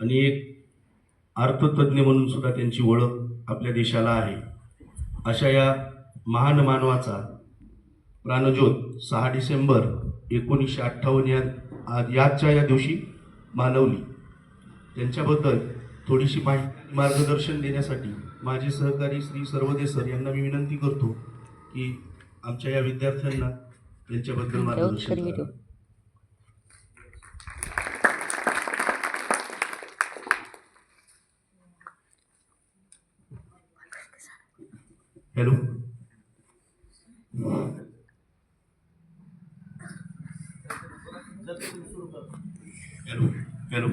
आणि एक अर्थतज्ञ म्हणून सुद्धा त्यांची ओळख आपल्या देशाला आहे. अशा या महान मानवाचा प्राणज्योत 6 डिसेंबर 1958 याच्या या दिवशी मानवली. त्यांच्याबद्दल थोडीशी माहिती मार्गदर्शन देण्यासाठी माझे सहकारी श्री सर्वदे सर यांना मी विनंती करतो की आमच्या या विद्यार्थ्यांना त्यांच्याबद्दल मार्गदर्शन करा. Hello hello hello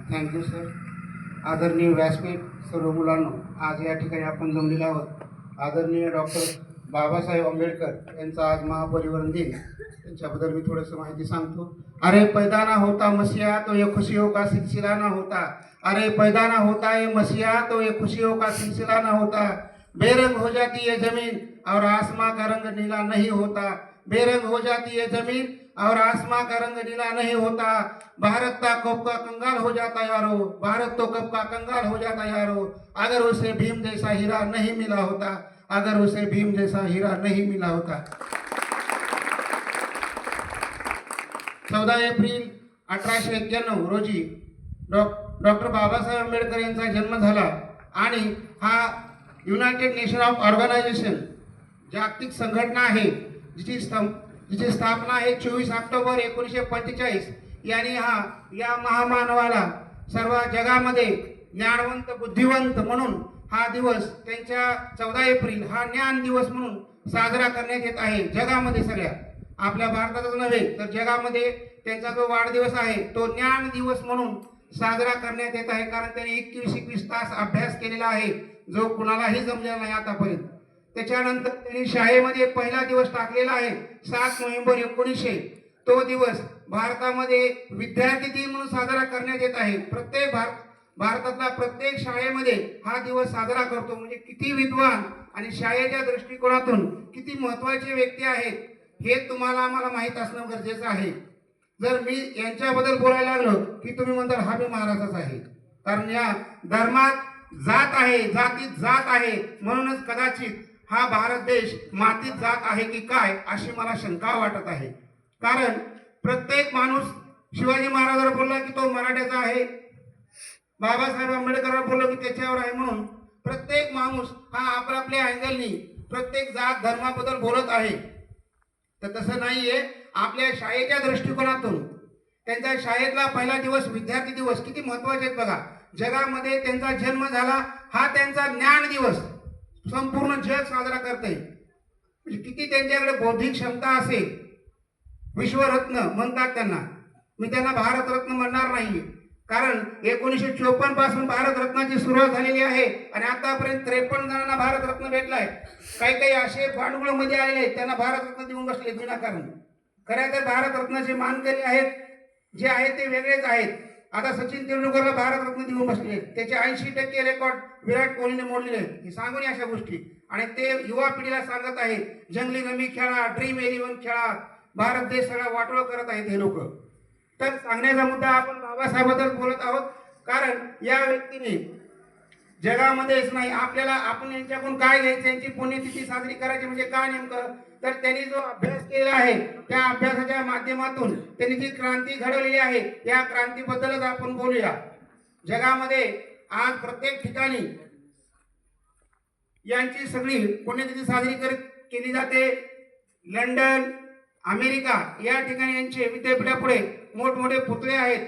thank you sir. आदरणीय व्यासपीठ, सर्व मुलांनो, आज या ठिकाणी आपण जमलेलो आहोत. आदरणीय डॉक्टर बाबासाहेब आंबेडकर यांचा आज महापरिवरण दिन. त्यांच्याबद्दल मी थोडंसं माहिती सांगतो. अरे पैदा ना होता मसीहा तो ये खुशियों का सिलसिला ना होता. अरे पैदा ना होता ये मसीहा तो ये खुशियों का सिलसिला ना होता. बेरंग हो जाती है जमीन और आसमां का रंग नीला नहीं होता. बेरंग हो जाती है जमीन और आसमां का रंग नीला नहीं होता. भारत का कब का कंगाल हो जाता यारो. भारत तो कब का कंगाल हो जाता यारो. अगर उसे भीम जैसा हीरा नहीं मिला होता. अगर उसे भीम जैसा हीरा नहीं मिला होता. 14 एप्रिल 1891 रोजी डॉक्टर बाबासाहेब आंबेडकर यांचा जन्म झाला आणि हा युनायटेड नेशन ऑफ ऑर्गनायझेशन जागतिक संघटना आहे जिची स्थापना आहे 24 ऑक्टोबर 1945 यांनी या महामानवाला सर्व जगामध्ये ज्ञानवंत बुद्धिवंत म्हणून हा दिवस त्यांच्या 14 एप्रिल हा ज्ञान दिवस म्हणून साजरा करण्यात येत आहे. जगामध्ये सगळ्या आपल्या भारतातच नव्हे तर जगामध्ये त्यांचा जो वाढदिवस आहे तो ज्ञान दिवस म्हणून साजरा करण्यात येत आहे. कारण त्यांनी 21 तास अभ्यास केलेला आहे जो कुणालाही जमलेला नाही आतापर्यंत. त्याच्यानंतर त्यांनी शाळेमध्ये पहिला दिवस टाकलेला आहे 7 नोव्हेंबर 1900. तो दिवस भारतामध्ये विद्यार्थी दिन म्हणून साजरा करण्यात येत आहे. भारतातला प्रत्येक शाळेमध्ये हा दिवस साजरा करतो. म्हणजे किती विद्वान आणि शाळेच्या दृष्टिकोनातून किती महत्त्वाचे व्यक्ती आहेत हे तुम्हाला आम्हाला माहीत असणं गरजेचं आहे. जर मी यांच्याबद्दल बोलायला लागलो की तुम्ही म्हणताल हा मी महाराजाच आहे. कारण या धर्मात जात आहे, जातीत जात आहे, म्हणूनच कदाचित हा भारत देश मातीत जात आहे की काय अशी मला शंका वाटत आहे. कारण प्रत्येक माणूस शिवाजी महाराजांवर बोलला की तो मराठ्याचा आहे, बाबासाहेब आंबेडकरांवर बोललो की त्याच्यावर आहे. म्हणून प्रत्येक माणूस हा आपल्या अँगलनी प्रत्येक जात धर्माबद्दल बोलत आहे. तर तसं नाहीये. आपल्या शाळेच्या दृष्टिकोनातून त्यांच्या शाळेतला पहिला दिवस विद्यार्थी दिवस किती महत्वाचे आहेत बघा. जगामध्ये त्यांचा जन्म झाला हा त्यांचा ज्ञान दिवस संपूर्ण जग साजरा करते. म्हणजे किती त्यांच्याकडे बौद्धिक क्षमता असेल. विश्वरत्न म्हणतात त्यांना. मी त्यांना भारतरत्न म्हणणार नाही कारण 1954 पासून भारतरत्नाची सुरुवात झालेली आहे आणि आतापर्यंत 53 जणांना भारतरत्न भेटलाय. काही असे भांडुळमध्ये आलेले आहेत त्यांना भारतरत्न देऊन बसले विनाकारण. खऱ्या तर भारतरत्नाचे मानकरी आहेत जे आहेत ते वेगळेच आहेत. आता सचिन तेंडुलकरला भारतरत्न देऊन बसले. त्याचे 80% रेकॉर्ड विराट कोहलीने मोडलेले आहेत. हे सांगून अशा गोष्टी आणि ते युवा पिढीला सांगत आहे जंगली रमी खेळा, ड्रीम 11 खेळा. भारत देश सगळा वाटोळ करत आहेत हे लोक. तर सांगण्याचा मुद्दा आपण बाबासाहेबांबद्दल बोलत आहोत कारण या व्यक्तीने जगामध्येच नाही आपल्याला आपण यांच्याकडून काय घ्यायचं यांची पुण्यतिथी साजरी करायची म्हणजे काय नेमकं तर त्यांनी जो अभ्यास केला आहे त्या अभ्यासाच्या माध्यमातून त्यांनी जी क्रांती घडवलेली आहे या क्रांतीबद्दलच आपण बोलूया. जगामध्ये आज प्रत्येक ठिकाणी यांची सगळी पुण्यतिथी साजरी केली जाते. लंडन, अमेरिका या ठिकाणी यांचे विद्यापीठापुढे मोठमोठे पुतळे आहेत.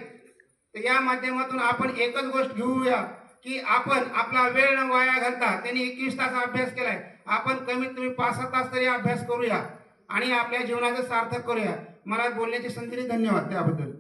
तर या माध्यमातून आपण एकच गोष्ट घेऊया की आपण आपला वेळ न वाया घालता त्यांनी 21 तास अभ्यास केलाय. आपण कमीत कमी 5-6 तास तरी अभ्यास करूया आणि आपल्या जीवनाचं सार्थक करूया. मला बोलण्याची संधी धन्यवाद त्याबद्दल.